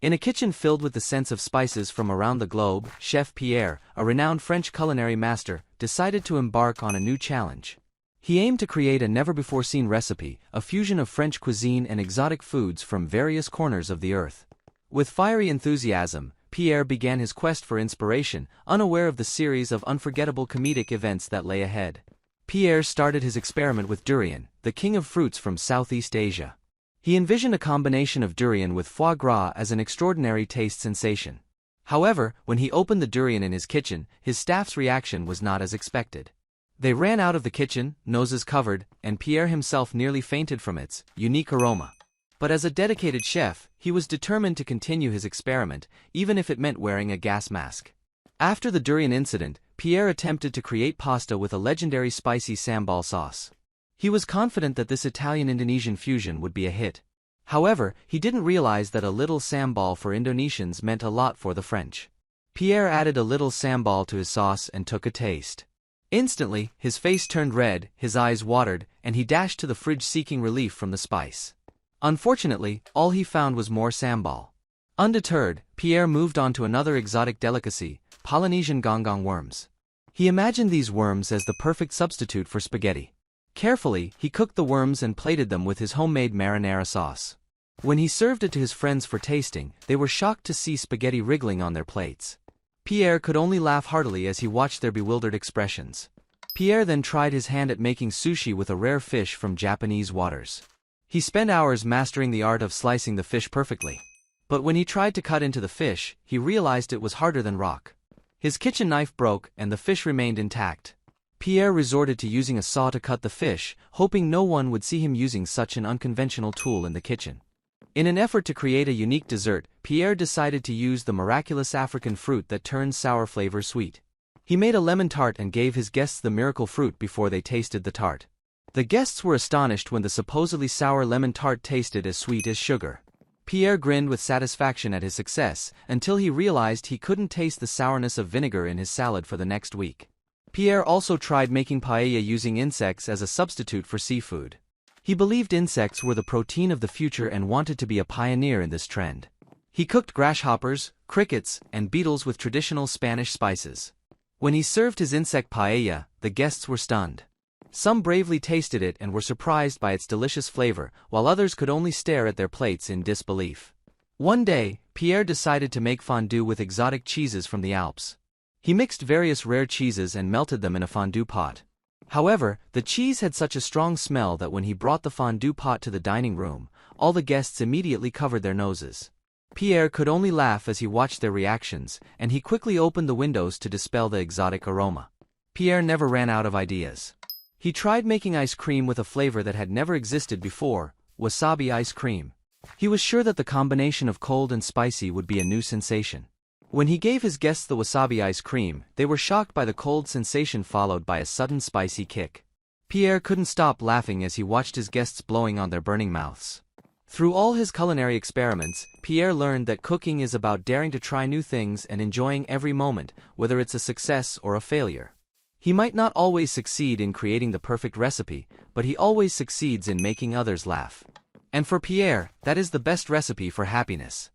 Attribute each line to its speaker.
Speaker 1: In a kitchen filled with the scents of spices from around the globe, Chef Pierre, a renowned French culinary master, decided to embark on a new challenge. He aimed to create a never-before-seen recipe, a fusion of French cuisine and exotic foods from various corners of the earth. With fiery enthusiasm, Pierre began his quest for inspiration, unaware of the series of unforgettable comedic events that lay ahead. Pierre started his experiment with durian, the king of fruits from Southeast Asia. He envisioned a combination of durian with foie gras as an extraordinary taste sensation. However, when he opened the durian in his kitchen, his staff's reaction was not as expected. They ran out of the kitchen, noses covered, and Pierre himself nearly fainted from its unique aroma. But as a dedicated chef, he was determined to continue his experiment, even if it meant wearing a gas mask. After the durian incident, Pierre attempted to create pasta with a legendary spicy sambal sauce. He was confident that this Italian-Indonesian fusion would be a hit. However, he didn't realize that a little sambal for Indonesians meant a lot for the French. Pierre added a little sambal to his sauce and took a taste. Instantly, his face turned red, his eyes watered, and he dashed to the fridge seeking relief from the spice. Unfortunately, all he found was more sambal. Undeterred, Pierre moved on to another exotic delicacy, Polynesian gonggong worms. He imagined these worms as the perfect substitute for spaghetti. Carefully, he cooked the worms and plated them with his homemade marinara sauce. When he served it to his friends for tasting, they were shocked to see spaghetti wriggling on their plates. Pierre could only laugh heartily as he watched their bewildered expressions. Pierre then tried his hand at making sushi with a rare fish from Japanese waters. He spent hours mastering the art of slicing the fish perfectly. But when he tried to cut into the fish, he realized it was harder than rock. His kitchen knife broke and the fish remained intact. Pierre resorted to using a saw to cut the fish, hoping no one would see him using such an unconventional tool in the kitchen. In an effort to create a unique dessert, Pierre decided to use the miraculous African fruit that turns sour flavor sweet. He made a lemon tart and gave his guests the miracle fruit before they tasted the tart. The guests were astonished when the supposedly sour lemon tart tasted as sweet as sugar. Pierre grinned with satisfaction at his success, until he realized he couldn't taste the sourness of vinegar in his salad for the next week. Pierre also tried making paella using insects as a substitute for seafood. He believed insects were the protein of the future and wanted to be a pioneer in this trend. He cooked grasshoppers, crickets, and beetles with traditional Spanish spices. When he served his insect paella, the guests were stunned. Some bravely tasted it and were surprised by its delicious flavor, while others could only stare at their plates in disbelief. One day, Pierre decided to make fondue with exotic cheeses from the Alps. He mixed various rare cheeses and melted them in a fondue pot. However, the cheese had such a strong smell that when he brought the fondue pot to the dining room, all the guests immediately covered their noses. Pierre could only laugh as he watched their reactions, and he quickly opened the windows to dispel the exotic aroma. Pierre never ran out of ideas. He tried making ice cream with a flavor that had never existed before, wasabi ice cream. He was sure that the combination of cold and spicy would be a new sensation. When he gave his guests the wasabi ice cream, they were shocked by the cold sensation followed by a sudden spicy kick. Pierre couldn't stop laughing as he watched his guests blowing on their burning mouths. Through all his culinary experiments, Pierre learned that cooking is about daring to try new things and enjoying every moment, whether it's a success or a failure. He might not always succeed in creating the perfect recipe, but he always succeeds in making others laugh. And for Pierre, that is the best recipe for happiness.